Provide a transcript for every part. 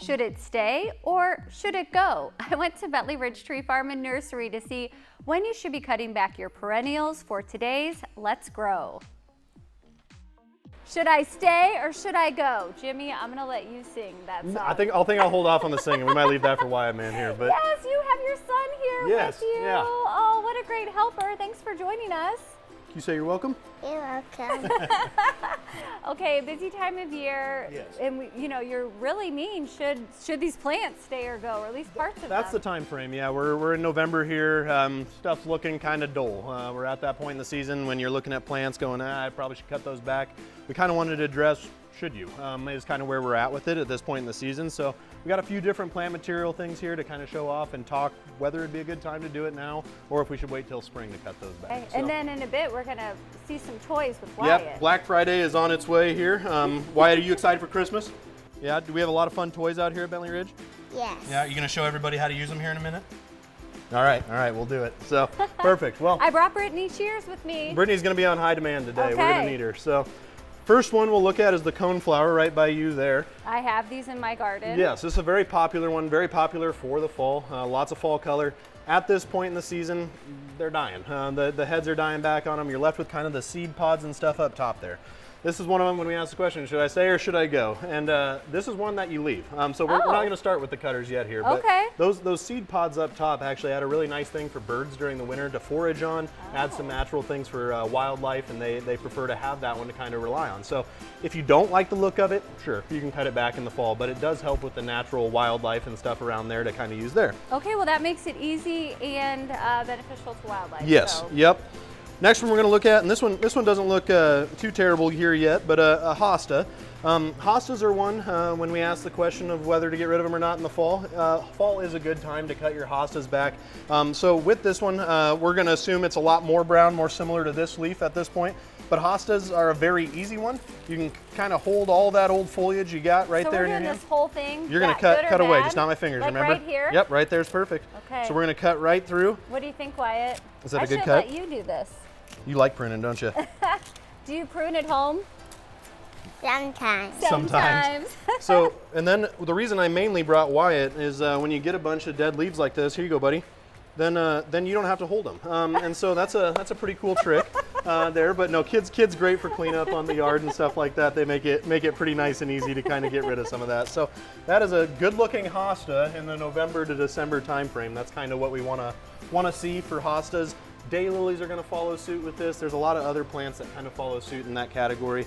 Should it stay or should it go? I went to Bentley Ridge Tree Farm and Nursery to see when you should be cutting back your perennials for today's Let's Grow. Should I stay or should I go? Jimmy, I'm gonna let you sing that song. I think I'll hold off on the singing. We might leave that for Wyatt Man here. But yes, you have your son here with you. Yeah. Oh, what a great helper. Thanks for joining us. Can you say you're welcome? You're welcome. Okay, busy time of year. Yes. And you're really mean. Should these plants stay or go, or at least parts of them? That's the time frame. Yeah, we're in November here. Stuff's looking kind of dull. We're at that point in the season when you're looking at plants going, I probably should cut those back. We kind of wanted to address, should you, is kind of where we're at with it at this point in the season. So we got a few different plant material things here to kind of show off and talk whether it'd be a good time to do it now or if we should wait till spring to cut those back. Okay. So. And then in a bit, we're gonna see some toys with Wyatt. Yep, Black Friday is on its way here. Wyatt, are you excited for Christmas? Yeah, do we have a lot of fun toys out here at Bentley Ridge? Yes. Yeah, you're gonna show everybody how to use them here in a minute? All right, we'll do it. So, perfect. Well, I brought Brittany. Cheers with me. Brittany's gonna be on high demand today. Okay. We're gonna need her. So, first one we'll look at is the coneflower right by you there. I have these in my garden. Yes, this is a very popular one, very popular for the fall. Lots of fall color. At this point in the season, they're dying. The heads are dying back on them. You're left with kind of the seed pods and stuff up top there. This is one of them when we ask the question, should I stay or should I go? And this is one that you leave. So we're not going to start with the cutters yet here. But okay. Those seed pods up top actually add a really nice thing for birds during the winter to forage on, add some natural things for wildlife, and they prefer to have that one to kind of rely on. So if you don't like the look of it, sure, you can cut it back in the fall, but it does help with the natural wildlife and stuff around there to kind of use there. Okay, well that makes it easy and beneficial to wildlife. Yes, so. Yep. Next one we're going to look at, and this one doesn't look too terrible here yet, but a hosta. Hostas are one when we ask the question of whether to get rid of them or not in the fall. Fall is a good time to cut your hostas back. So with this one, we're going to assume it's a lot more brown, more similar to this leaf at this point. But hostas are a very easy one. You can kind of hold all that old foliage you got right there in your hand. So we're doing this whole thing. You're going to cut away, just not my fingers, like remember? Right here? Yep, right there's perfect. Okay. So we're going to cut right through. What do you think, Wyatt? Is that a good I cut? should let you do this. You like pruning, don't you? Do you prune at home? Sometimes. Sometimes. So, and then the reason I mainly brought Wyatt is when you get a bunch of dead leaves like this, here you go, buddy, then you don't have to hold them. And so that's a pretty cool trick there. But no, kids great for cleanup on the yard and stuff like that. They make it pretty nice and easy to kind of get rid of some of that. So that is a good-looking hosta in the November to December time frame. That's kind of what we want to see for hostas. Daylilies are going to follow suit with this. There's a lot of other plants that kind of follow suit in that category.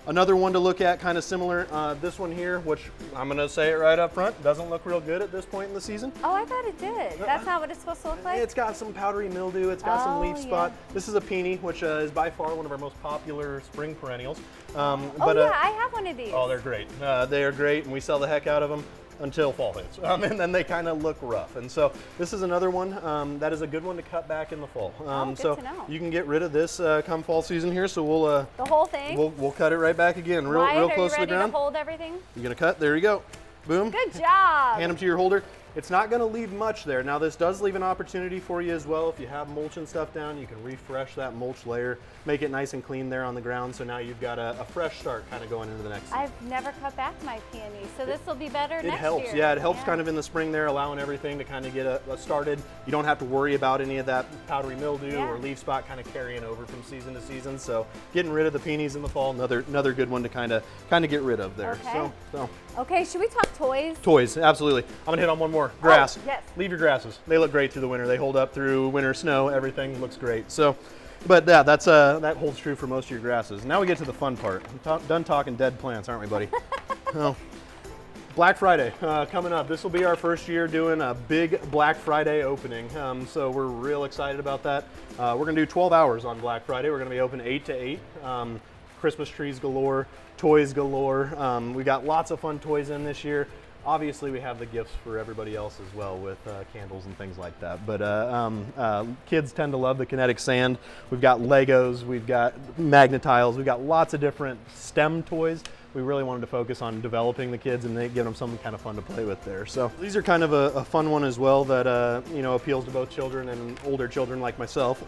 Another one to look at, kind of similar, this one here, which I'm going to say it right up front, doesn't look real good at this point in the season. Oh, I thought it did. That's not what it's supposed to look like? It's got some powdery mildew, it's got some leaf spot. This is a peony, which is by far one of our most popular spring perennials. I have one of these. Oh, they're great. They are great, and we sell the heck out of them until fall hits, and then they kind of look rough. And so this is another one that is a good one to cut back in the fall. Good so to know. You can get rid of this come fall season here. So we'll the whole thing. We'll cut it right back again, real close to the ground. Are you ready to hold everything? You're gonna cut. There you go. Boom. Good job. Hand them to your holder. It's not going to leave much there. Now this does leave an opportunity for you as well. If you have mulch and stuff down, you can refresh that mulch layer, make it nice and clean there on the ground. So now you've got a fresh start kind of going into the next season. I've never cut back my peonies, so this will be better next year. It helps, yeah. It helps kind of in the spring there, allowing everything to kind of get started. You don't have to worry about any of that powdery mildew or leaf spot kind of carrying over from season to season. So getting rid of the peonies in the fall, another good one to kind of get rid of there. Okay. So. Okay, should we talk toys? Toys, absolutely. I'm gonna hit on one more. Grass. Oh, yes. Leave your grasses. They look great through the winter. They hold up through winter snow. Everything looks great. So, but yeah, that holds true for most of your grasses. Now we get to the fun part. Done talking dead plants, aren't we, buddy? Oh. Black Friday coming up. This will be our first year doing a big Black Friday opening. So we're real excited about that. We're gonna do 12 hours on Black Friday. We're gonna be open 8 to 8. Christmas trees galore, toys galore. We got lots of fun toys in this year. Obviously, we have the gifts for everybody else as well with candles and things like that. But kids tend to love the kinetic sand. We've got Legos, we've got Magnetiles, we've got lots of different STEM toys. we really wanted to focus on developing the kids and giving them something kind of fun to play with there. So these are kind of a fun one as well that you know, appeals to both children and older children like myself.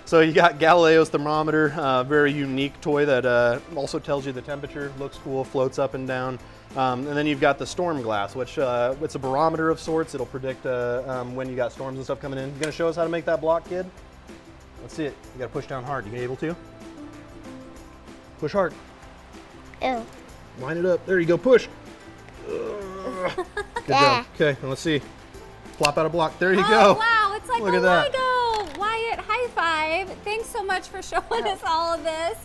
So you got Galileo's thermometer, very unique toy that also tells you the temperature, looks cool, floats up and down. And then you've got the storm glass, which it's a barometer of sorts. It'll predict when you got storms and stuff coming in. You gonna show us how to make that block, kid? Let's see it. You gotta push down hard. You able to? Push hard. Ew. Line it up. There you go. Push. Good job. Okay, and let's see. Plop out a block. There you go. Wow, it's like Look a at that. Lego. Wyatt, high five. Thanks so much for showing us all of this.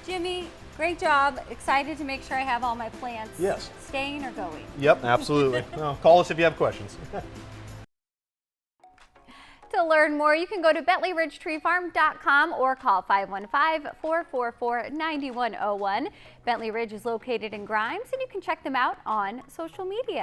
Jimmy, great job. Excited to make sure I have all my plants Yes. staying or going. Yep, absolutely. Well, call us if you have questions. To learn more, you can go to BentleyRidgeTreeFarm.com or call 515-444-9101. Bentley Ridge is located in Grimes, and you can check them out on social media.